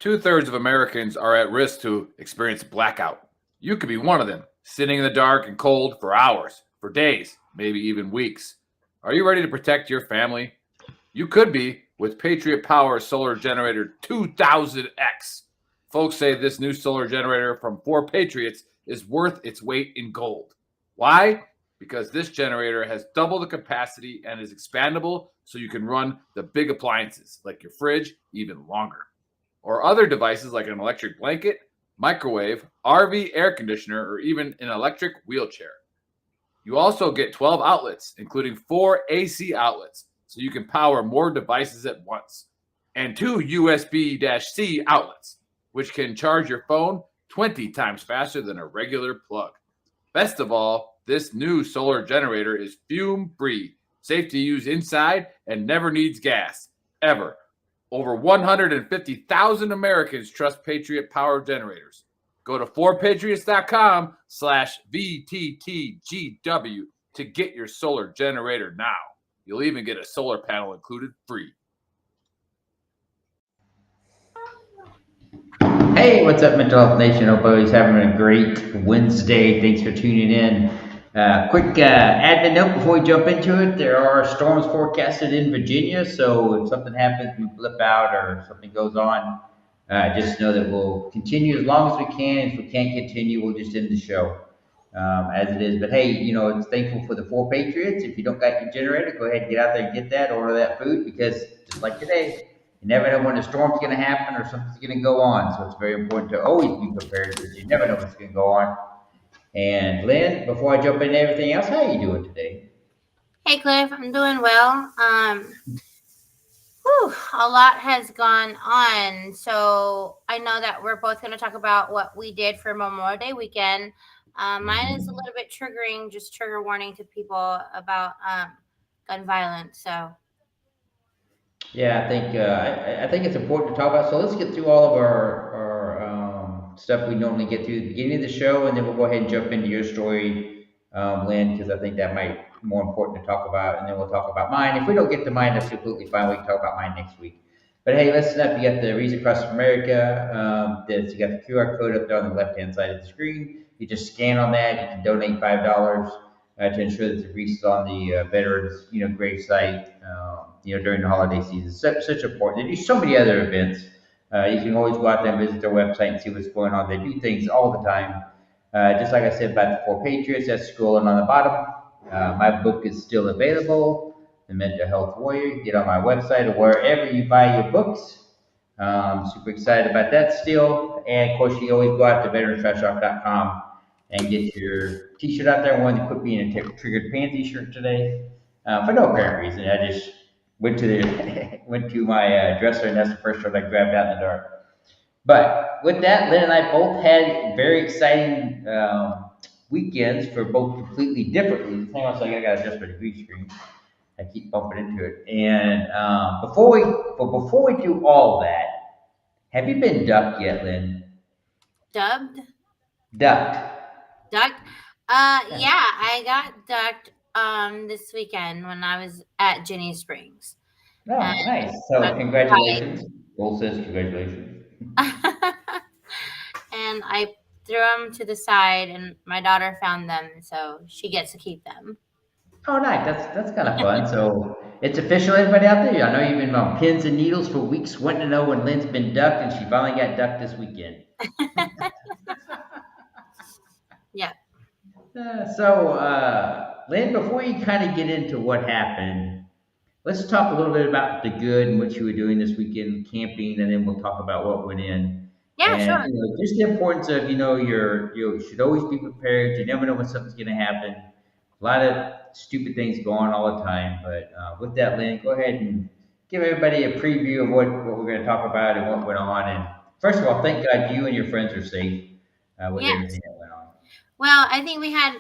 2/3 of Americans are at risk to experience blackout. You could be one of them, sitting in the dark and cold for hours, for days, maybe even weeks. Are you ready to protect your family? You could be with Patriot Power Solar Generator 2000X. Folks say this new solar generator from 4 Patriots is worth its weight in gold. Why? Because this generator has double the capacity and is expandable so you can run the big appliances like your fridge even longer. Or other devices like an electric blanket, microwave, RV air conditioner, or even an electric wheelchair. You also get 12 outlets, including 4 AC outlets, so you can power more devices at once, and 2 USB-C outlets, which can charge your phone 20 times faster than a regular plug. Best of all, this new solar generator is fume-free, safe to use inside, and never needs gas, ever. Over 150,000 Americans trust Patriot Power Generators. Go to 4patriots.com/VTTGW to get your solar generator now. You'll even get a solar panel included free. Hey, what's up, Mental Health Nation? Hope everybody's having a great Wednesday. Thanks for tuning in. Quick admin note before we jump into it. There are storms forecasted in Virginia, so if something happens, we blip out or something goes on, just know that we'll continue as long as we can. If we can't continue, we'll just end the show as it is. But hey, it's thankful for the 4 Patriots. If you don't got your generator, go ahead and get out there and get that, order that food, because just like today, you never know when a storm's going to happen or something's going to go on. So it's very important to always be prepared, because you never know what's going to go on. And Lynn, before I jump into everything else, how are you doing today? Hey, Cliff, I'm doing well. A lot has gone on. So I know that we're both going to talk about what we did for Memorial Day weekend. Mine is a little bit triggering, just trigger warning to people about gun violence. So. Yeah, I think it's important to talk about. So let's get through all of our stuff we normally get through at the beginning of the show, and then we'll go ahead and jump into your story, Lynn, because I think that might be more important to talk about, and then we'll talk about mine. If we don't get to mine, that's completely fine. We can talk about mine next week. But hey, listen up. You got the Reason Across America. You got the QR code up there on the left-hand side of the screen. You just scan on that. You can donate $5 to ensure that the wreath is on the veterans, grave site. During the holiday season, such important. They do so many other events. You can always go out there and visit their website and see what's going on. They do things all the time. Just like I said about the 4 Patriots, that's scrolling on the bottom. My book is still available, The Mental Health Warrior. You can get on my website or wherever you buy your books. Super excited about that still. And of course, you always go out to VeteranTrashTalk.com and get your t-shirt out there. I wanted to quit being a Triggered Pan t-shirt today. For no apparent reason. I just went to my dresser, and that's the first shirt I grabbed out in the dark. But with that, Lynn and I both had very exciting weekends for both completely different reasons. Hang on a second, I got to adjust my green screen. I keep bumping into it. And before we do all that, have you been ducked yet, Lynn? Dubbed? Ducked. Ducked? Yeah, I got ducked this weekend when I was at Jenny Springs. Oh, nice. So congratulations. Gold says congratulations. And I threw them to the side, and my daughter found them, so she gets to keep them. Oh, nice. That's kind of fun. So it's official, everybody out there. I know you've been on pins and needles for weeks, wanting to know when Lynn's been ducked, and she finally got ducked this weekend. Yeah. Lynn, before you kind of get into what happened, let's talk a little bit about the good and what you were doing this weekend, camping, and then we'll talk about what went in. Yeah, and, sure. Just the importance of, you should always be prepared. You never know when something's going to happen. A lot of stupid things go on all the time. But with that, Lynn, go ahead and give everybody a preview of what we're going to talk about and what went on. And first of all, thank God you and your friends are safe with everything that went on. Well, I think we had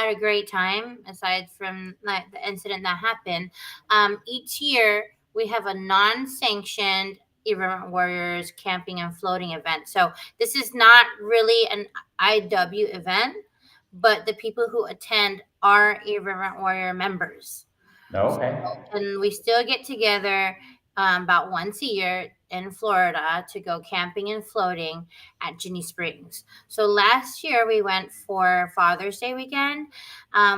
a great time, aside from the incident that happened. Each year we have a non-sanctioned Irreverent Warriors camping and floating event. So this is not really an IW event, but the people who attend are Irreverent Warrior members. Okay. And we still get together about once a year. in Florida to go camping and floating at Ginny Springs. So last year we went for Father's Day weekend,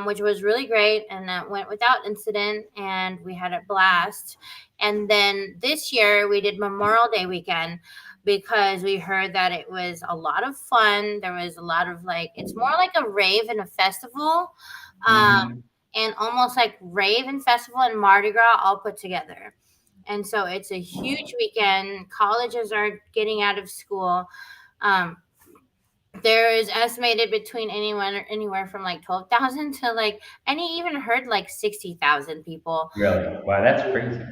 which was really great, and went without incident, and we had a blast. And then this year we did Memorial Day weekend because we heard that it was a lot of fun. There was a lot of it's more like a rave and a festival. Mm-hmm. And almost like rave and festival and Mardi Gras all put together. And so it's a huge weekend. Colleges are getting out of school. Um, there is estimated between anywhere from 12,000 to and he even heard 60,000 people. Really? Wow, that's crazy.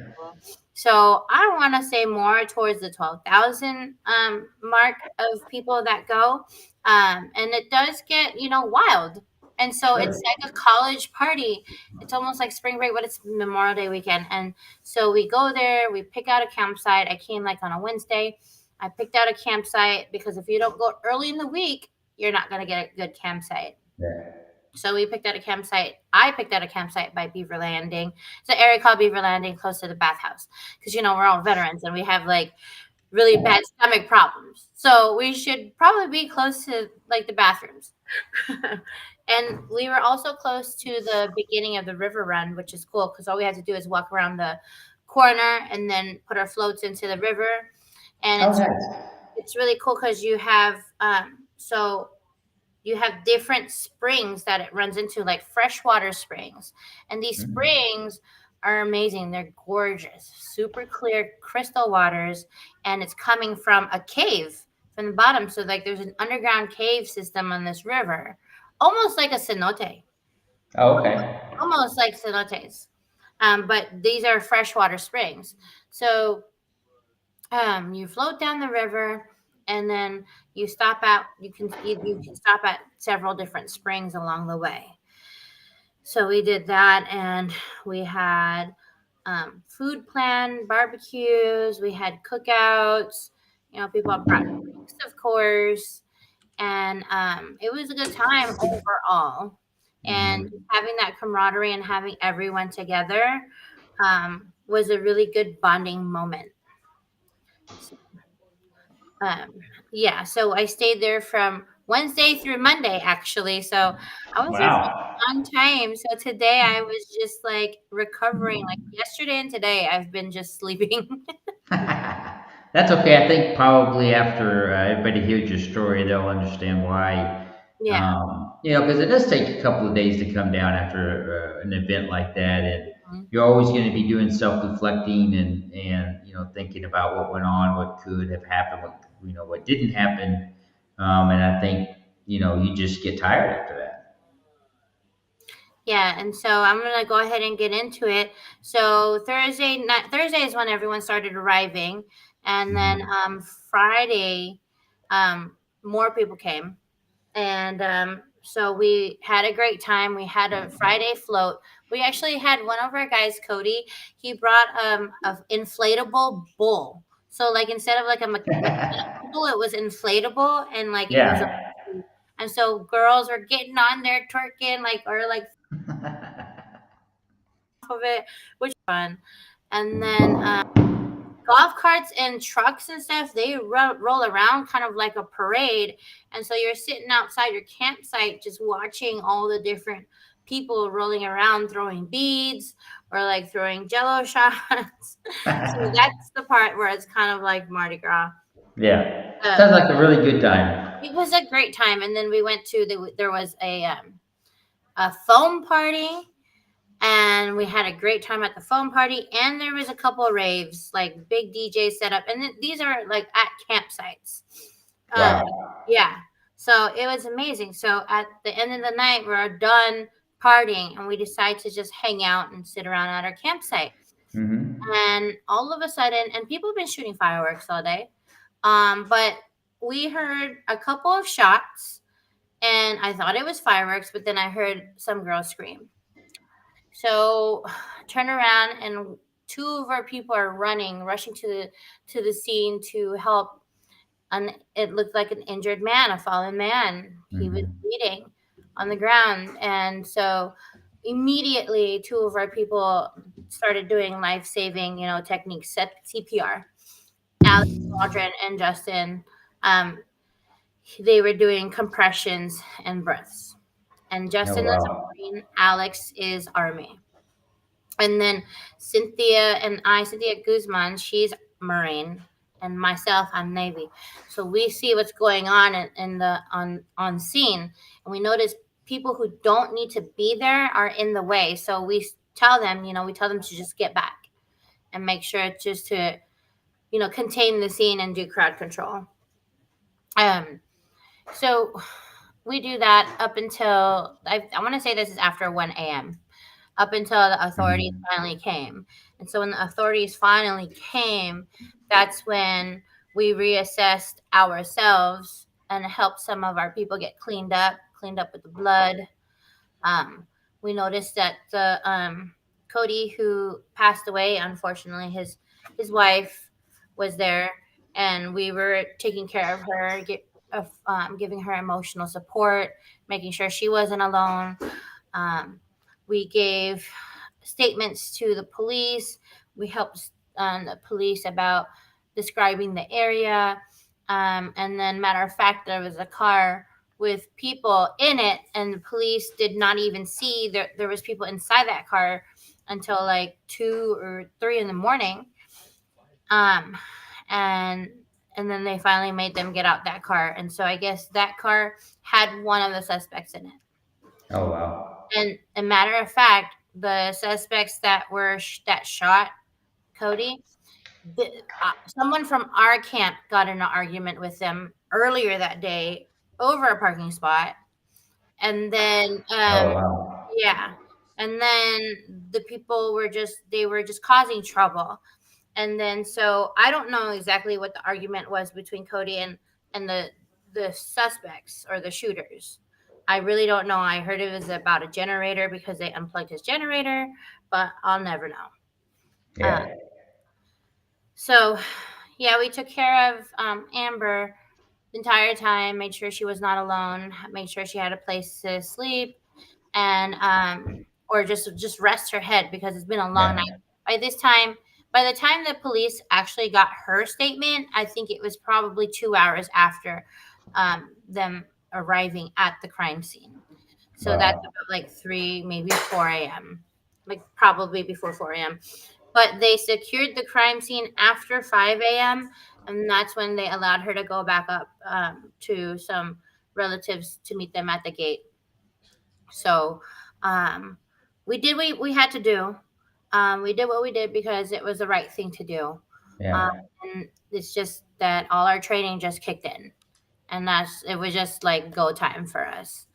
So I want to say more towards the 12,000 mark of people that go. And it does get, wild. And so Sure. it's like a college party. It's almost like spring break, but it's Memorial Day weekend. And so we go there, we pick out a campsite. I came on a Wednesday. I picked out a campsite because if you don't go early in the week, you're not going to get a good campsite. Yeah. So we picked out a campsite. I picked out a campsite by Beaver Landing. It's an area called Beaver Landing, close to the bathhouse, because we're all veterans and we have really bad stomach problems. So we should probably be close to the bathrooms. And we were also close to the beginning of the river run, which is cool because all we had to do is walk around the corner and then put our floats into the river. And it's really cool because you have you have different springs that it runs into, like freshwater springs. And these springs are amazing. They're gorgeous, super clear crystal waters. And it's coming from a cave from the bottom. So there's an underground cave system on this river, almost like a cenote. Oh, okay. Almost like cenotes. But these are freshwater springs. So you float down the river, and then you stop at you can stop at several different springs along the way. So we did that, and we had food planned, barbecues, we had cookouts. People brought drinks, of course, and it was a good time overall. And having that camaraderie and having everyone together was a really good bonding moment. Yeah, so I stayed there from Wednesday through Monday, actually. So I was there for a long time. So today I was just recovering. Yesterday and today, I've been just sleeping. That's okay. I think probably after everybody hears your story, they'll understand why. Yeah. Because it does take a couple of days to come down after an event like that, and Mhm. you're always going to be doing self-reflecting and thinking about what went on, what could have happened, what didn't happen, and I think you just get tired after that. Yeah, and so I'm gonna go ahead and get into it. So Thursday is when everyone started arriving, and then Friday, more people came, and so we had a great time. We had a Friday float. We actually had one of our guys, Cody. He brought a inflatable bull. So instead of a mechanical bull, it was inflatable and it was Yeah. and so girls were getting on there twerking or of it, which was fun. And then golf carts and trucks and stuff, they roll around kind of like a parade. And so you're sitting outside your campsite just watching all the different people rolling around throwing beads or throwing jello shots. So that's the part where it's kind of like Mardi Gras. Yeah. Sounds like a really good time. It was a great time. And then we went to there was a foam party. And we had a great time at the foam party, and there was a couple of raves, big DJ set up, and these are at campsites. Wow. Yeah, so it was amazing. So at the end of the night, we're done partying, and we decide to just hang out and sit around at our campsite. And all of a sudden, and people have been shooting fireworks all day, but we heard a couple of shots, and I thought it was fireworks, but then I heard some girl scream. So turn around, and two of our people are rushing to the scene to help. And it looked like an injured man, a fallen man. He was bleeding on the ground. And so immediately two of our people started doing life-saving, techniques, CPR. Alex, Audrey, and Justin, they were doing compressions and breaths. And Oh Justin is wow. Marine, Alex is Army. And then Cynthia Guzman, she's Marine, and myself, I'm Navy. So we see what's going on in the on scene, and we notice people who don't need to be there are in the way. So we tell them, we tell them to just get back and make sure just to, contain the scene and do crowd control. So we do that up until I want to say this is after 1 a.m. up until the authorities Mhm. finally came. And so when the authorities finally came, that's when we reassessed ourselves and helped some of our people get cleaned up with the blood. Um, we noticed that the Cody, who passed away, unfortunately, his wife was there, and we were taking care of her, giving her emotional support, making sure she wasn't alone. We gave statements to the police. We helped the police about describing the area. And then, matter of fact, there was a car with people in it, and the police did not even see there was people inside that car until like 2 or 3 in the morning. Um, and then they finally made them get out that car. And so I guess that car had one of the suspects in it. Oh wow. And a matter of fact, the suspects that shot Cody, someone from our camp got in an argument with them earlier that day over a parking spot, and then Oh wow. yeah, and then the people were just causing trouble, and then so I don't know exactly what the argument was between Cody and the suspects or the shooters. I really don't know. I heard it was about a generator because they unplugged his generator, but I'll never know. Yeah. So, yeah, we took care of Amber the entire time, made sure she was not alone, made sure she had a place to sleep, and or just rest her head because it's been a long Yeah. night. By the time the police actually got her statement, I think it was probably 2 hours after them arriving at the crime scene. So that's Wow. about like 3, maybe 4 a.m. Like probably before 4 a.m. But they secured the crime scene after 5 a.m. And that's when they allowed her to go back up to some relatives to meet them at the gate. So we did what we had to do. We did what we did because it was the right thing to do. Um, Yeah. and it's just that all our training just kicked in. And it was just like go time for us.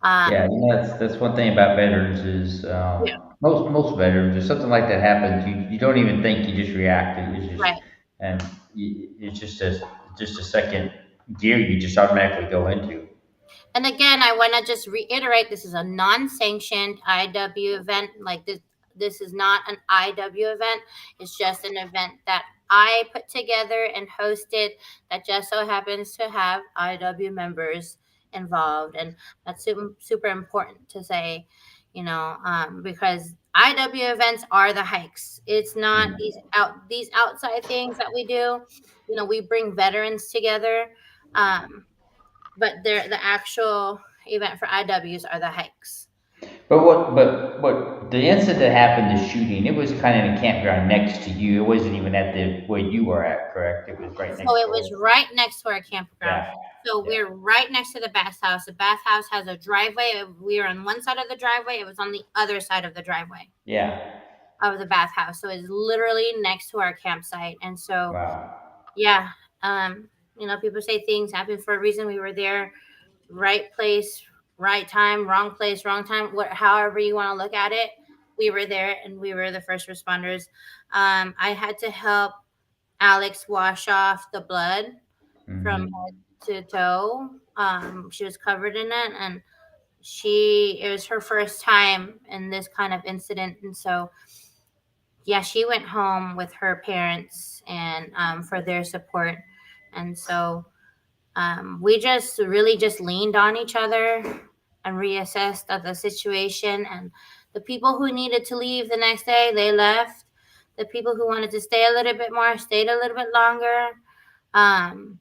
Yeah, Um, that's one thing about veterans is yeah, most veterans, if something like that happens, you don't even think, you just react. It's just right. and it's just a second gear you just automatically go into. And again, I want to just reiterate: this is a non-sanctioned IW event. Like this is not an IW event. It's just an event that I put together and hosted that just so happens to have IW members involved, and that's super important to say, because IW events are the hikes. It's not Mm. these outside things that we do. We bring veterans together. But the actual event for IWs are the hikes. But the incident that happened, the shooting, it was kind of in a campground next to you. It wasn't even at the where you were at, correct? It was right So next it door. was right next to our campground. Yeah. So Yeah. we're right next to the bathhouse. The bathhouse has a driveway. We were on one side of the driveway. It was on the other side of the driveway Yeah. of the bathhouse. So it's literally next to our campsite. And so, Wow. yeah, people say things happen for a reason. We were there, right place, right time, wrong place, wrong time. However you want to look at it, we were there and we were the first responders. I had to help Alex wash off the blood from Hmm. head to toe. She was covered in it, and it was her first time in this kind of incident, and so yeah, she went home with her parents and for their support, and so we just really just leaned on each other and reassessed of the situation, and the people who needed to leave the next day, they left. The people who wanted to stay a little bit more stayed a little bit longer. Um,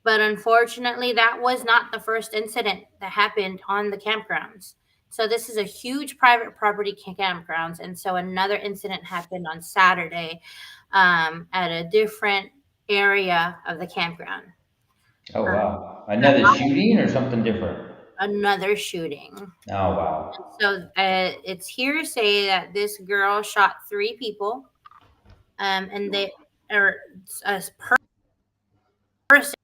but unfortunately, that was not the first incident that happened on the campgrounds. So this is a huge private property campgrounds, and so another incident happened on Saturday at a different area of the campground. Oh Um, wow. Another shooting or something different? another shooting. Oh wow. So it's hearsay that this girl shot 3 people, and they or a person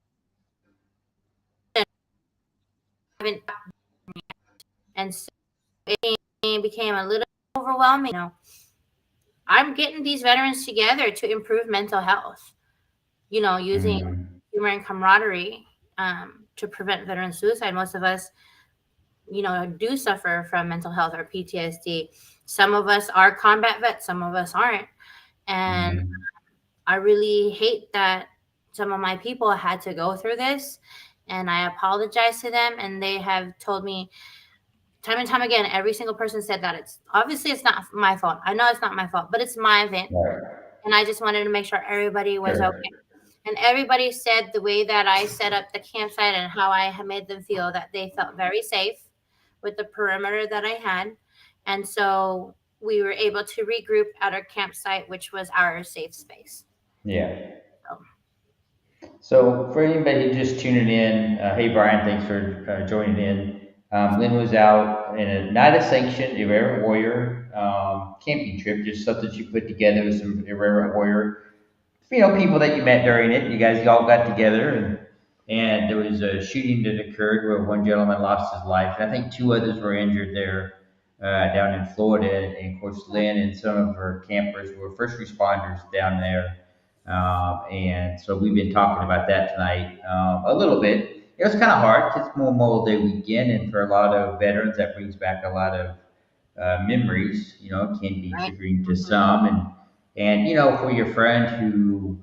haven't, and so it became a little overwhelming. I'm getting these veterans together to improve mental health. Using Mm, humor and camaraderie to prevent veteran suicide. Most of us, do suffer from mental health or PTSD. Some of us are combat vets, some of us aren't. And mm, I really hate that some of my people had to go through this. And I apologize to them. And they have told me time and time again, every single person said that it's not my fault. I know it's not my fault, but it's my event. right. And I just wanted to make sure everybody was Sure. okay. And everybody said the way that I set up the campsite and how I had made them feel, that they felt very safe with the perimeter that I had. And so we were able to regroup at our campsite, which was our safe space. Yeah. So, So for anybody just tuning in, hey Brian, thanks for joining in. Lynn was out in a not a sanctioned irreverent warrior camping trip, just something she put together with some irreverent warrior, people that you met during it. You guys all got together, and there was a shooting that occurred where one gentleman lost his life, and I think 2 others were injured there down in Florida. And of course, Lynn and some of her campers were first responders down there, and so we've been talking about that tonight a little bit. It was kind of hard because it's Memorial Day weekend, and for a lot of veterans, that brings back a lot of memories. It can be right. triggering to Mhm. some, and for your friend who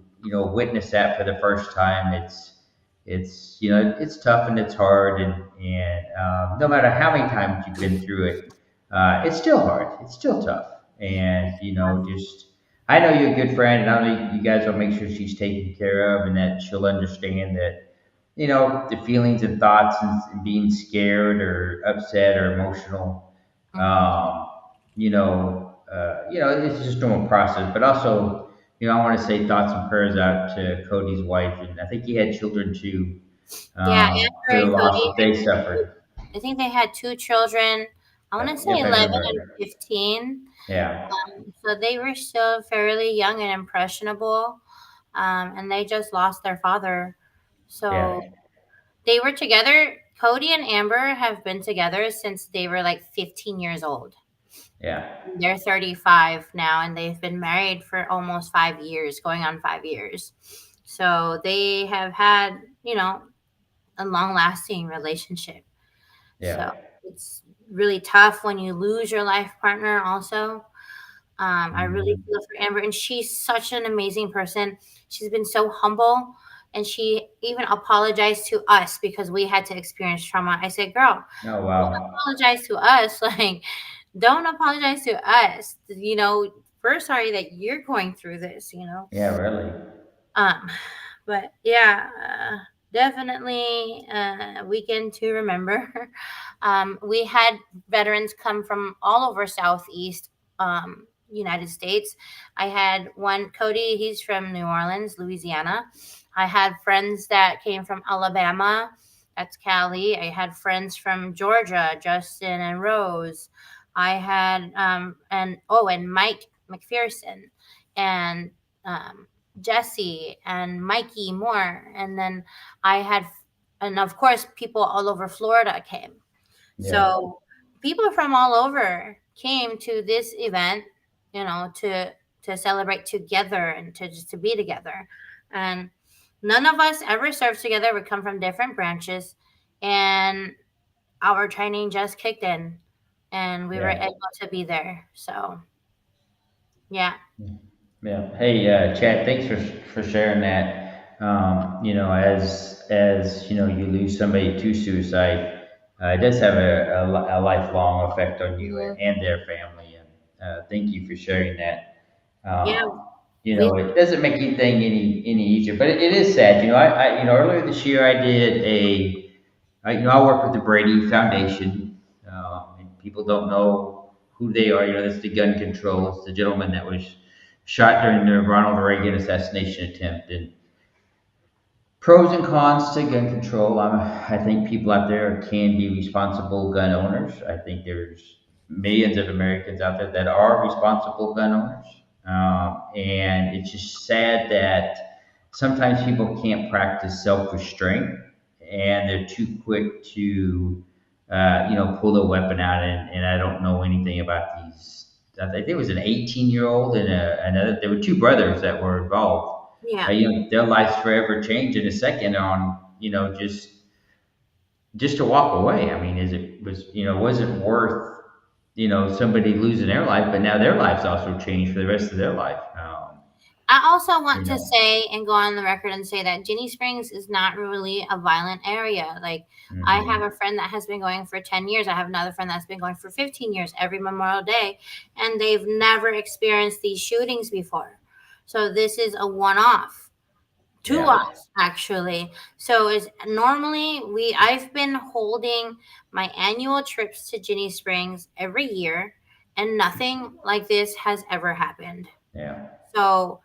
witnessed that for the first time, it's tough and it's hard, and no matter how many times you've been through it, it's still hard. It's still tough, and just I know you're a good friend, and I know you guys will make sure she's taken care of, and that she'll understand that the feelings and thoughts and being scared or upset or emotional. Mhm. Um, it's just normal process. But also, I want to say thoughts and prayers out to Cody's wife, and I think he had children too, Yeah, for Amber the and loss Cody that they suffered. I think they had 2 children. I want to say If I 11 and remember right. 15. Yeah, So they were still fairly young and impressionable. And they just lost their father. So yeah, they were together. Cody and Amber have been together since they were like 15 years old. yeah, They're 35 now, and they've been married for almost 5 years, going on 5 years. So they have had, a long lasting relationship. So yeah. it's really tough when you lose your life partner, also. I really Mhm. feel for Amber, and she's such an amazing person. She's been so humble, and she even apologized to us because we had to experience trauma. I said, "Girl, Oh don't wow. apologize to us. Like, don't apologize to us. We're sorry that you're going through this." Yeah, really. Um, but yeah, definitely a weekend to remember. We had veterans come from all over Southeast United States. I had one, Cody, he's from New Orleans, Louisiana. I had friends that came from Alabama. That's Cali. I had friends from Georgia, Justin and Rose. I had and Mike McPherson and um, Jesse and Mikey Moore. And then I had, and of course, people all over Florida came. Yeah, So people from all over came to this event, to celebrate together and to just to be together. And none of us ever served together. We come from different branches, and our training just kicked in, and we were yeah. able to be there. So yeah. Yeah. Hey, Chad, thanks for sharing that. As you lose somebody to suicide, it does have a lifelong effect on you Mhm. and their family. And thank you for sharing that. Yeah, You we know, it doesn't make anything any easier, but it is sad. You know, I you know earlier this year I did you know, I work with the Brady Foundation, and people don't know who they are. You know, that's the gun control. It's the gentleman that was shot during the Ronald Reagan assassination attempt, and pros and cons to gun control. I think people out there can be responsible gun owners. I think there's millions of Americans out there that are responsible gun owners. And it's just sad that sometimes people can't practice self restraint and they're too quick to, you know, pull the weapon out. And I don't know anything about these. I think there was an 18-year-old and another, there were two brothers that were involved. yeah. You know, their lives forever change in a second on, you know, just to walk away. I mean, you know, was it worth, you know, somebody losing their life, but now their lives also changed for the rest of their life. I also You want to know, say and go on the record and say that Ginny Springs is not really a violent area. Like, I have a hmm friend that has been going for 10 years. I have another friend that's been going for 15 years every Memorial Day, and they've never experienced these shootings before. So this is a one off to yeah, us, actually. So is normally I've been holding my annual trips to Ginny Springs every year, and nothing like this has ever happened. yeah, So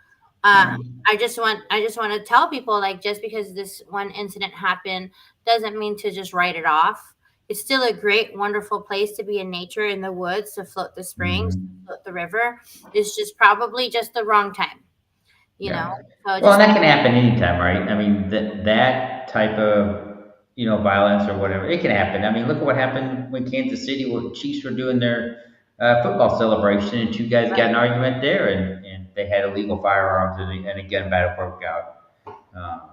yeah, I just want to tell people, like, just because this one incident happened doesn't mean to just write it off. It's still a great, wonderful place to be in nature, in the woods, to float the springs, to hmm float the river. It's just probably just the wrong time, you know. yeah. So Well, and just that can happen anytime, right? I mean, that type of, you know, violence or whatever, it can happen. I mean, look at what happened when Kansas City, where the Chiefs were doing their football celebration, and two guys got right, an argument there, and they had illegal firearms, and a gun battle broke out.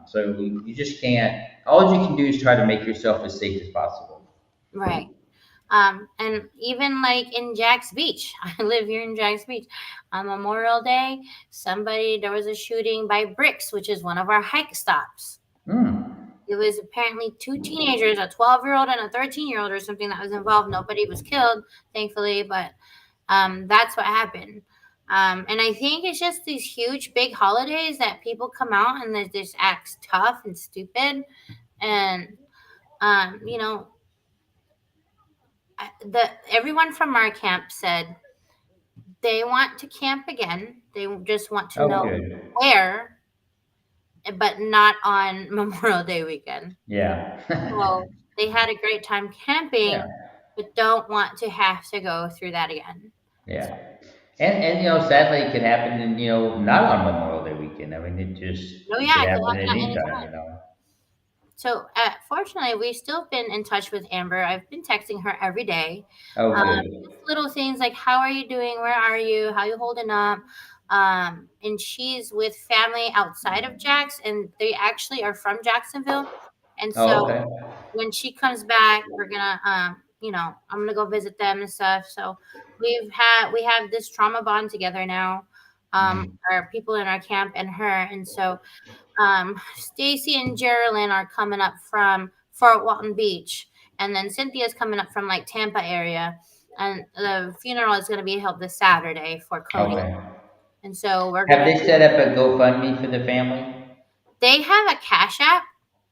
So you just can't. All you can do is try to make yourself as safe as possible. right. And even like in Jack's Beach, I live here in Jack's Beach. On Memorial Day, there was a shooting by Bricks, which is one of our hike stops. Hmm. It was apparently two teenagers, a 12-year-old and a 13-year-old or something, that was involved. Nobody was killed, thankfully, but that's what happened. And I think it's just these huge, big holidays that people come out and they just act tough and stupid. And, you know, everyone from our camp said they want to camp again. They just want to Oh, know good. where, but not on Memorial Day weekend. Yeah. So they had a great time camping, Yeah. but don't want to have to go through that again. Yeah. And you know, sadly, it can happen, in, you know, not on Memorial Day weekend. I mean, No, it yeah, could it could happen happen at at any any time. time. You know. So, fortunately, we've still been in touch with Amber. I've been texting her every day. Oh, Just good. little things like, how are you doing? Where are you? How you holding up? And she's with family outside of Jax, and they actually are from Jacksonville. And Oh, so okay. when she comes back, we're gonna, I'm gonna go visit them and stuff. So we have this trauma bond together now. Mhm. Our people in our camp and her, and so Stacy and Geraldine are coming up from Fort Walton Beach, and then Cynthia's coming up from like Tampa area, and the funeral is going to be held this Saturday for Cody, Okay. and so we're Have gonna. they set up a GoFundMe for the family? They have a Cash App.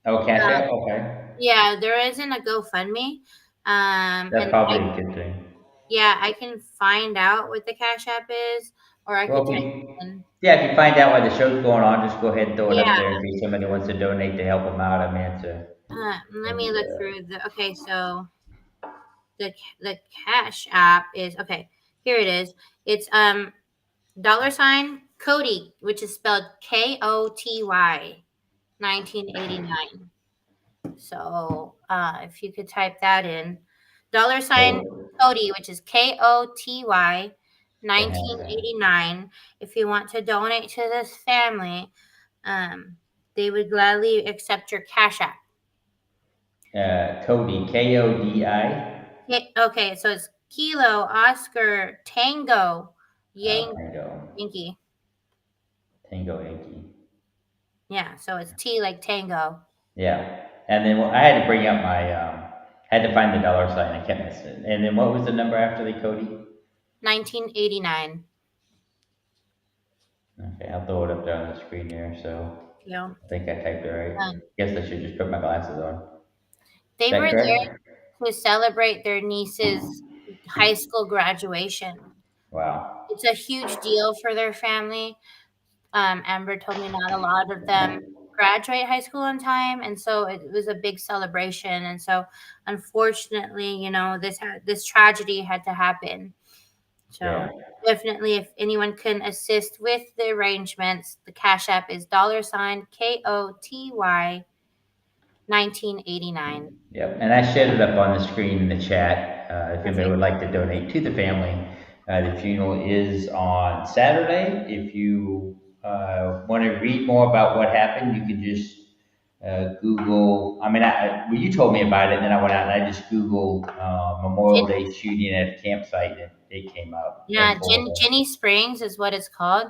Oh, Cash Uh, App. Okay. yeah, there isn't a GoFundMe. That's And I probably a good thing. yeah, I can find out what the Cash App is, or I could Well, type it in. yeah, if you find out why the show's going on, just go ahead and throw it up Yeah, there in case somebody wants to donate to help them out. I mean, let me it's look through the. Okay, so the Cash App is okay. Here it is. It's $ Cody, which is spelled KOTY 1989. So if you could type that in, $ so Cody, which is KOTY they have 1989. If you want to donate to this family, um, they would gladly accept your Cash App. Cody, KODI. Okay, so it's Kilo Oscar Tango Tango, Yankee. Tango Yankee. Yeah, so it's T like tango. Yeah, and then I had to bring up my, had to find the dollar sign. I kept missing it. And then what was the number after the Cody? 1989. Okay, I'll throw it up there on the screen here. So You know, I think I typed it right. um, Guess I should just put my glasses on. Is they that were correct? there to celebrate their niece's high school graduation. Wow. It's a huge deal for their family. Amber told me not a lot of them graduate high school on time, and so it was a big celebration. And so, unfortunately, this tragedy had to happen. So Yeah. definitely, if anyone can assist with the arrangements, the Cash App is $KOTY 1989. Yep, and I shared it up on the screen in the chat. If anybody Perfect. would like to donate to the family, the funeral is on Saturday. If you want to read more about what happened, you can just Google. I mean, well, you told me about it, and then I went out and I just Googled Memorial Gin- Day shooting at a campsite, and it came up in yeah, Florida. Ginny Springs is what it's called.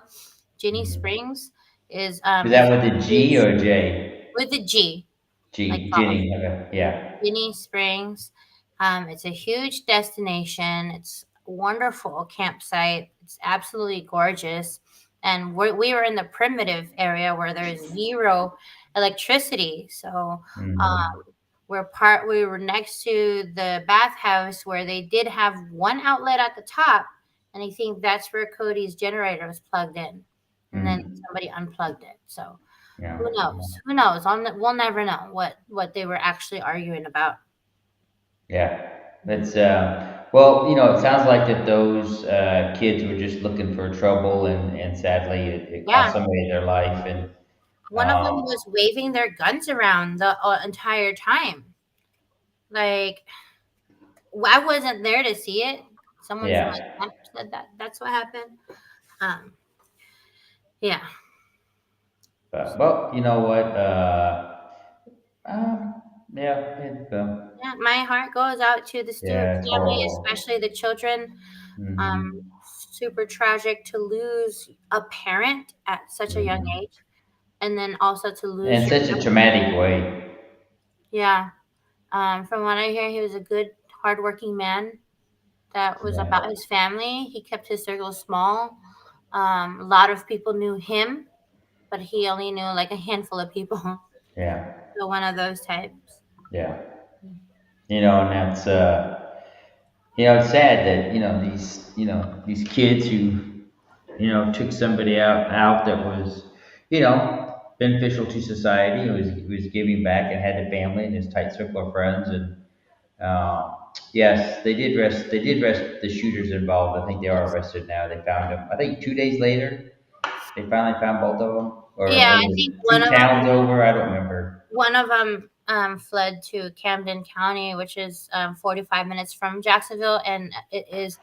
Ginny Mhm. Springs is Is is that with a G huge or a J? with a G, like G, golf. Ginny. Okay, yeah, Ginny Springs. It's a huge destination. It's a wonderful campsite. It's absolutely gorgeous. And we were in the primitive area where there's zero electricity. So hmm, we were next to the bathhouse where they did have one outlet at the top. And I think that's where Cody's generator was plugged in. And then hmm, somebody unplugged it. So yeah. who knows? Who knows? We'll never know what they were actually arguing about. Yeah, Mhm. that's well, it sounds like that those kids were just looking for trouble, and sadly, it cost Yeah, somebody their life, and one of them um, was waving their guns around the entire time. Like I wasn't there to see it. Someone from my yeah, camp said that that's what happened. Um, yeah, but well, you know what? Yeah, yeah. My heart goes out to the Stewart yeah, it's family, horrible. especially the children. Hmm. Super tragic to lose a parent at such a young Hmm. age, and then also to lose In your such a traumatic way. yeah. From what I hear, he was a good, hardworking man that was Yeah, about his family. He kept his circle small. A lot of people knew him, but he only knew like a handful of people. yeah, So one of those types. yeah. And that's it's sad that these kids who took somebody out that was, beneficial to society, who was giving back and had a family and his tight circle of friends. And yes, they did arrest the shooters involved. I think they are Yes. arrested now. They found them. I think 2 days later, they finally found both of them, or Yeah, maybe I it was think two towns over. I don't remember. one of them fled to Camden County, which is 45 minutes from Jacksonville, and it is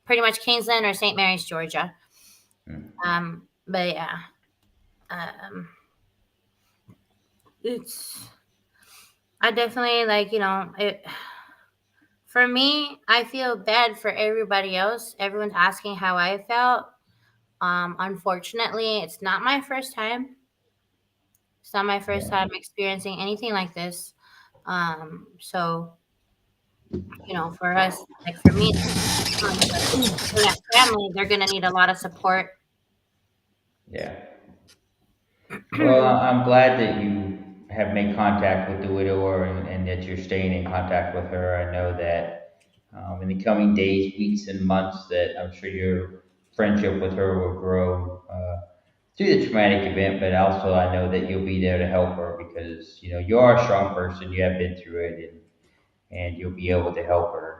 pretty much Kingsland or St. Mary's, Georgia. Hmm. But yeah, um, it's I definitely like it. For me, I feel bad for everybody else. Everyone's asking how I felt. Unfortunately, it's not my first time. It's not my first Yeah, time experiencing anything like this. So for us, like for me, for that family, they're gonna need a lot of support. yeah. Well, I'm glad that you have made contact with the widower, and that you're staying in contact with her. I know that in the coming days, weeks, and months, that I'm sure your friendship with her will grow through the traumatic event. But also, I know that you'll be there to help her, because you are a strong person. You have been through it, and you'll be able to help her.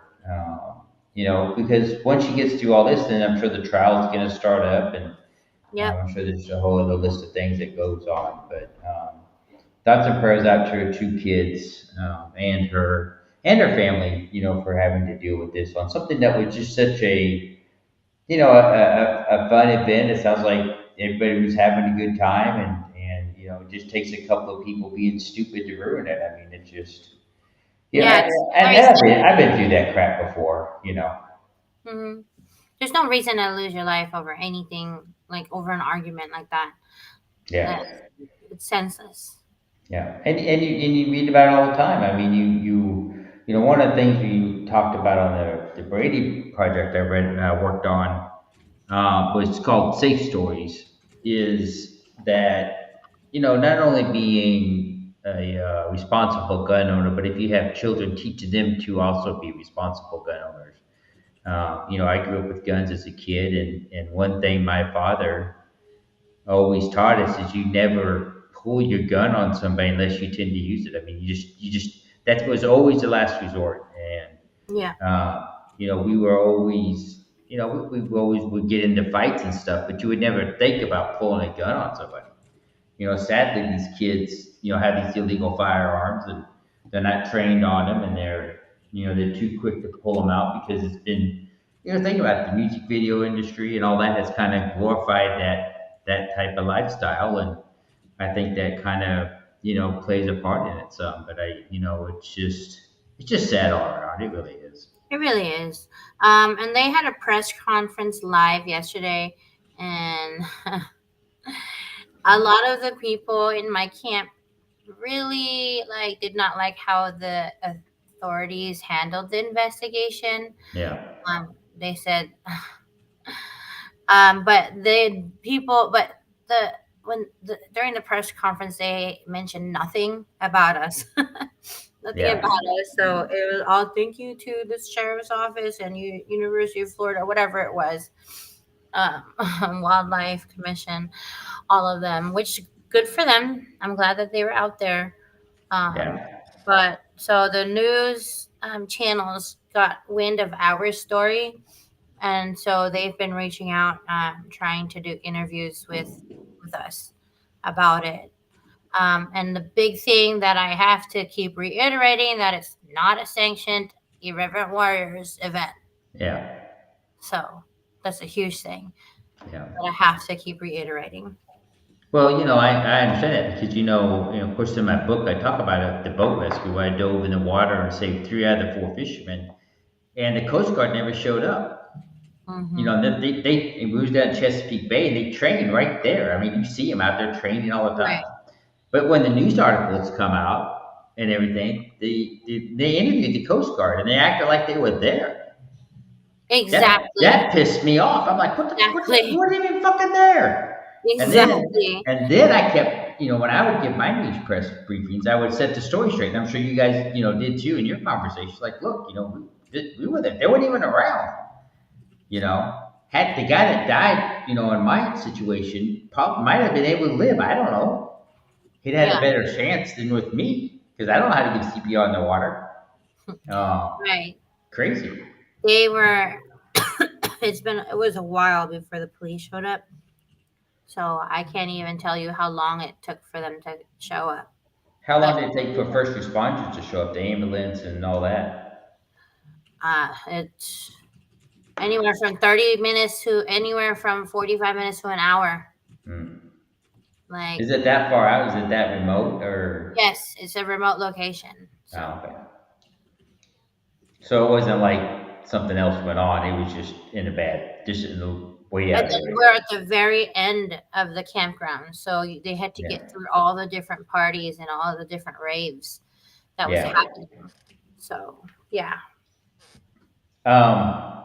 Because once she gets through all this, then I'm sure the trial is going to start up, and Yep, I'm sure there's a whole other list of things that goes on. But thoughts and prayers out to her two kids, and her family, for having to deal with this on something that was just such a fun event. It sounds like everybody was having a good time, and it just takes a couple of people being stupid to ruin it. I mean, it's just, yeah, it's very and I've simple. been through that crap before. Hmm. There's no reason to lose your life over anything, like over an argument like that. Uh, Yeah. it's senseless. Yeah, and you read about it all the time. I mean, one of the things we talked about on the Brady project I read and I worked on, was called Safe Stories. is that, not only being a responsible gun owner, but if you have children, teach them to also be responsible gun owners. I grew up with guns as a kid, and one thing my father always taught us is you never pull your gun on somebody unless you tend to use it. I mean, you just that was always the last resort. And Yeah. we were always, we always would get into fights and stuff, but you would never think about pulling a gun on somebody. Sadly, these kids, have these illegal firearms, and they're not trained on them, and they're too quick to pull them out because it's been, think about it, the music video industry and all that has kind of glorified that type of lifestyle, and I think that kind of, plays a part in it some. But it's just sad all around. It really is. It really is. And they had a press conference live yesterday, and a lot of the people in my camp really did not like how the authorities handled the investigation. Yeah, They said, but the during the press conference they mentioned nothing about us. Nothing yeah, about us. So it was all thank you to the sheriff's office and University of Florida, whatever it was, Wildlife Commission, all of them. Which good for them. I'm glad that they were out there. Um, yeah, but so the news channels got wind of our story, and so they've been reaching out, trying to do interviews with us about it. And the big thing that I have to keep reiterating that it's not a sanctioned Irreverent Warriors event. yeah, So that's a huge thing yeah. that I have to keep reiterating. Well, I understand that because, of course, in my book, I talk about the boat rescue where I dove in the water and saved 3 out of the 4 fishermen, and the Coast Guard never showed up. Hmm. And we was down in Chesapeake Bay, and they train right there. I mean, you see them out there training all the time. Right. But when the news articles come out and everything, they interviewed the Coast Guard, and they acted like they were there. That Exactly. that pissed me off. I'm like, you Exactly. weren't even fucking there. And then Exactly. and then I kept, when I would give my news press briefings, I would set the story straight. And I'm sure you guys, did too in your conversations. Like, look, we were there. They weren't even around. Had the guy that died, in my situation, probably might have been able to live. I don't know. He'd had a Yeah. better chance than with me because I don't know how to give CPR in the water. Right. Crazy. They were. It was a while before the police showed up, so I can't even tell you how long it took for them to show up. How long But did it take for first responders to show up, the ambulance and all that? it's anywhere from 30 minutes to anywhere from 45 minutes to an hour. Hmm. Like, Is it that far out? Is it that remote or? yes, it's a remote location. So, Oh, okay. So it wasn't like something else went on. It was just in the way and out then there. we're at the very end of the campground. So they had to Yeah. get through all the different parties and all the different raves that was Yeah. happening. So, yeah. Um,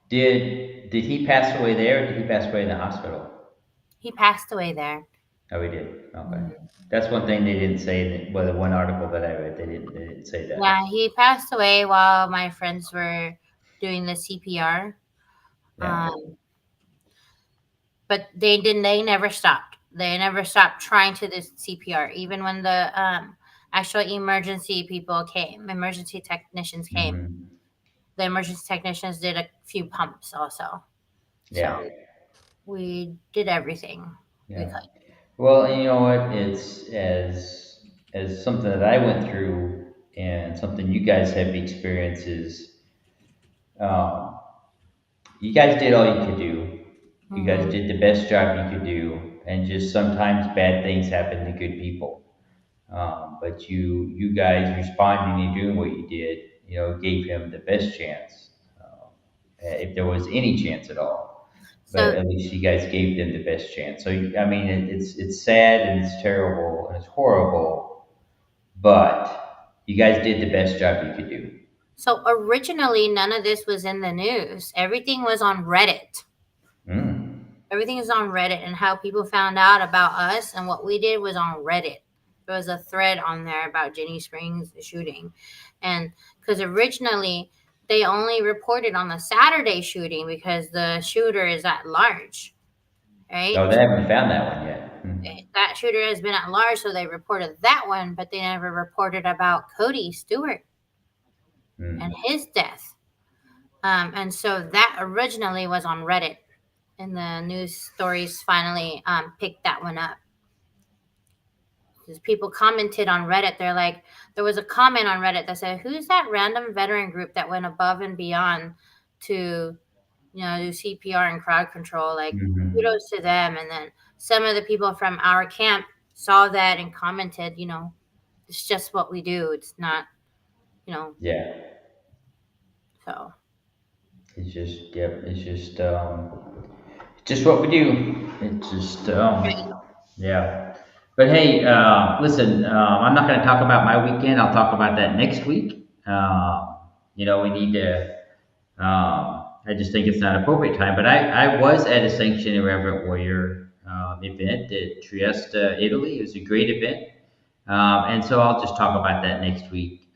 did he pass away there or did he pass away in the hospital? He passed away there. Oh, he did. Okay. Mhm. That's one thing they didn't say. Well, the one article that I read, they didn't say that. Yeah, he passed away while my friends were doing the CPR. Yeah. But they never stopped. They never stopped trying to do CPR, even when the actual emergency technicians came. Hmm. The emergency technicians did a few pumps also. Yeah. So we did everything we Yeah. could. Well, and you know what? It's as something that I went through and something you guys have experienced is, um, you guys did all you could do. You guys Hmm. did the best job you could do, and just sometimes bad things happen to good people. But you guys responding and doing what you did, gave him the best chance, if there was any chance at all. But So at least you guys gave them the best chance. So I mean, it's sad and it's terrible and it's horrible, but you guys did the best job you could do. so originally none of this was in the news. Everything was on Reddit. Mm. Everything is on Reddit, and how people found out about us and what we did was on Reddit. There was a thread on there about Jenny Springs shooting, and because originally they only reported on the Saturday shooting because the shooter is at large, right? Oh, they haven't found that one yet. That shooter has been at large, so they reported that one, but they never reported about Cody Stewart and his death. And so that originally was on Reddit, and the news stories finally picked that one up. Because people commented on Reddit, they're like, there was a comment on Reddit that said, "Who's that random veteran group that went above and beyond to, do CPR and crowd control? Like, kudos to them." And then some of the people from our camp saw that and commented, it's just what we do. It's not, Yeah. so. It's just, yep, it's just what we do. It's just, yeah. But hey, listen, I'm not going to talk about my weekend. I'll talk about that next week. We need to, I just think it's not appropriate time. But I was at a Sanctioned Irreverent Warrior event at Trieste, Italy. It was a great event. And so I'll just talk about that next week.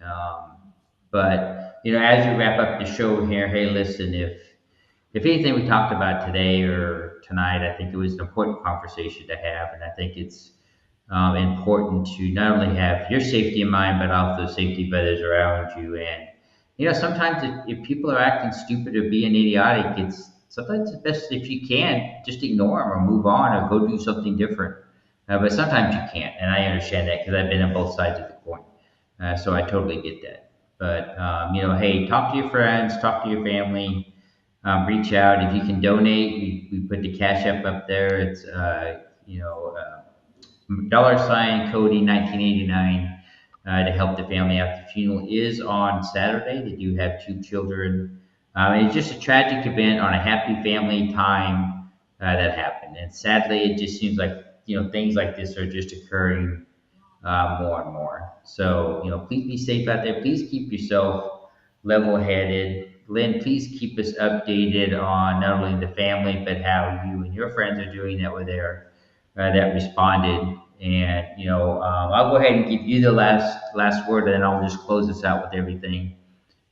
But as we wrap up the show here, hey, listen, if anything we talked about today or tonight, I think it was an important conversation to have, and I think it's important to not only have your safety in mind, but also safety of others around you. And sometimes if people are acting stupid or being idiotic, sometimes it's best if you can just ignore them or move on or go do something different. But sometimes you can't, and I understand that because I've been on both sides of the coin. So I totally get that. But hey, talk to your friends, talk to your family, reach out if you can donate. We put the Cash App up there. It's $ Cody 1989 to help the family out. The funeral is on Saturday. They do have 2 children. It's just a tragic event on a happy family time that happened, and sadly, it just seems like things like this are just occurring more and more. So, please be safe out there. Please keep yourself level headed. Lynn, please keep us updated on not only the family, but how you and your friends are doing that were there, that responded. And, I'll go ahead and give you the last word, and then I'll just close this out with everything,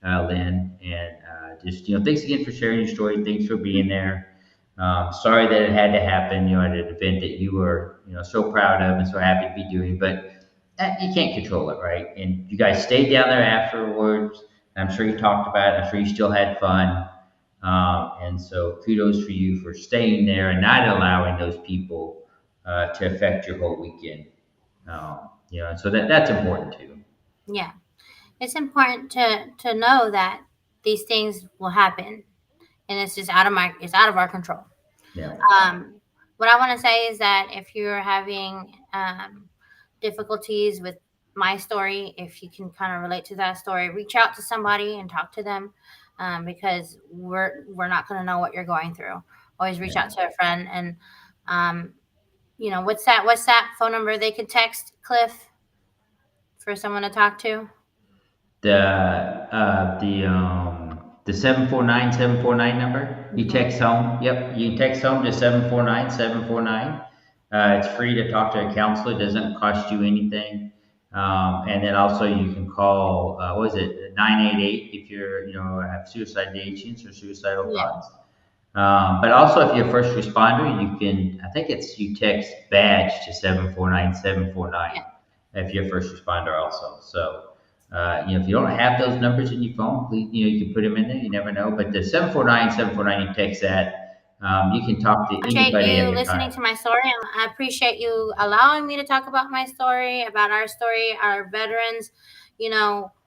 Lynn. And just, thanks again for sharing your story. Thanks for being there. Sorry that it had to happen, at an event that you were, so proud of and so happy to be doing, but you can't control it, right? And you guys stayed down there afterwards. I'm sure you talked about it. I'm sure you still had fun. And so kudos for you for staying there and not allowing those people to affect your whole weekend. And so that's important too. Yeah. It's important to know that these things will happen, and it's just it's out of our control. Yeah. What I want to say is that if you're having difficulties with my story, if you can kind of relate to that story, reach out to somebody and talk to them, because we're not going to know what you're going through. Always reach out to a friend, and what's that phone number they could text, Cliff, for someone to talk to? The 749 number. You text home. Yep, you text home to 749. It's free to talk to a counselor. It doesn't cost you anything. And then also you can call, what is it, 988 if you're, have suicide ideations or suicidal thoughts. But also if you're a first responder, you text badge to 749 if you're a first responder also. So, if you don't have those numbers in your phone, please, you can put them in there. You never know. But the 749, you text that. You can talk to anybody. I appreciate you listening to my story. I appreciate you allowing me to talk about my story, about our story, our veterans.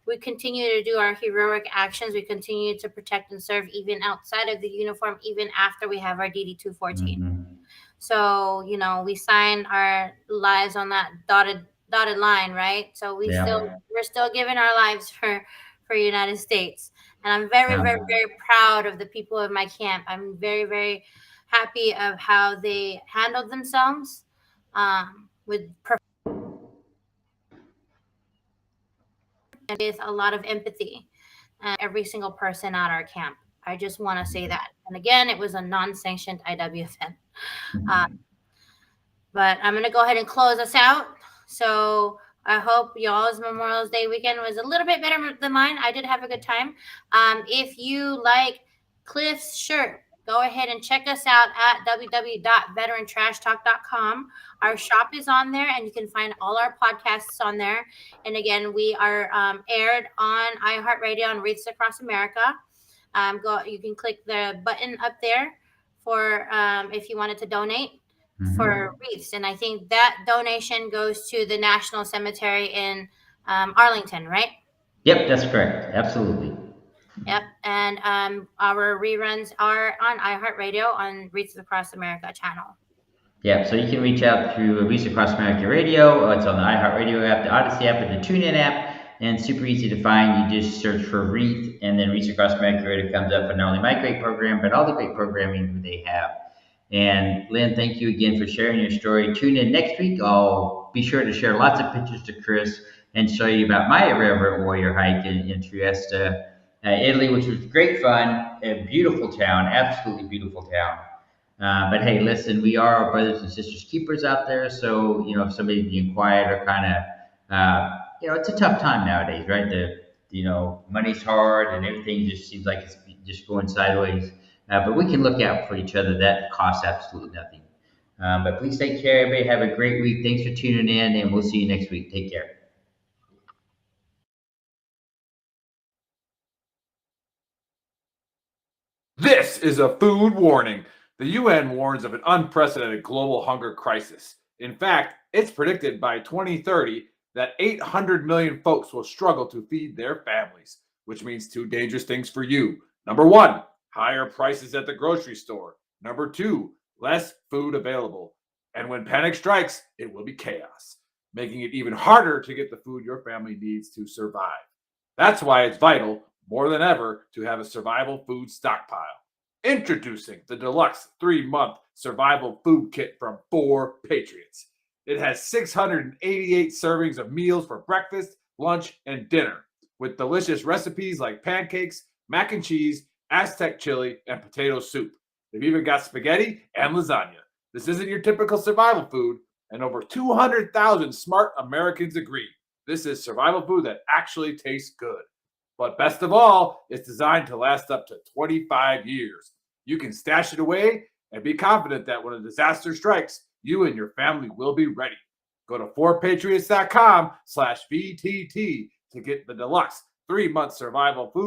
We continue to do our heroic actions. We continue to protect and serve even outside of the uniform, even after we have our DD 214. Mm-hmm. So, we signed our lives on that dotted line, right? So we're still giving our lives for United States. And I'm very, very, very proud of the people of my camp. I'm very, very happy of how they handled themselves, with a lot of empathy, every single person at our camp. I just want to say that. And again, it was a non-sanctioned IW event. But I'm going to go ahead and close us out. So I hope y'all's Memorial Day weekend was a little bit better than mine. I did have a good time. If you like Cliff's shirt, go ahead and check us out at www.VeteranTrashTalk.com. Our shop is on there, and you can find all our podcasts on there. And again, we are aired on iHeartRadio and Wreaths Across America. You can click the button up there for if you wanted to donate for wreaths, and I think that donation goes to the National Cemetery in Arlington, right? Yep, that's correct. Absolutely. Yep, and our reruns are on iHeartRadio on Wreaths Across America channel. Yeah, so you can reach out through Reach Across America Radio. It's on the iHeartRadio app, the Odyssey app, and the TuneIn app, and super easy to find. You just search for Wreath, and then Reach Across America Radio comes up for not only my great program, but all the great programming they have. And Lynn, thank you again for sharing your story. Tune in next week. I'll be sure to share lots of pictures to Chris and show you about my irreverent warrior hike in Trieste, Italy, which was great fun. A beautiful town, absolutely beautiful town. But hey, listen, we are our brothers and sisters keepers out there. So, if somebody's being quiet or kind of, it's a tough time nowadays, right? Money's hard and everything just seems like it's just going sideways. But we can look out for each other. That costs absolutely nothing. But please take care, everybody. Have a great week. Thanks for tuning in, and we'll see you next week. Take care. This is a food warning. The UN warns of an unprecedented global hunger crisis. In fact, it's predicted by 2030 that 800 million folks will struggle to feed their families, which means two dangerous things for you. Number one, higher prices at the grocery store. Number two, less food available. And when panic strikes, it will be chaos, making it even harder to get the food your family needs to survive. That's why it's vital, more than ever, to have a survival food stockpile. Introducing the deluxe 3-month survival food kit from 4 Patriots. It has 688 servings of meals for breakfast, lunch, and dinner, with delicious recipes like pancakes, mac and cheese, Aztec chili, and potato soup. They've even got spaghetti and lasagna. This isn't your typical survival food, and over 200,000 smart Americans agree. This is survival food that actually tastes good. But best of all, it's designed to last up to 25 years. You can stash it away and be confident that when a disaster strikes, you and your family will be ready. Go to 4patriots.com/VTT to get the deluxe 3-month survival food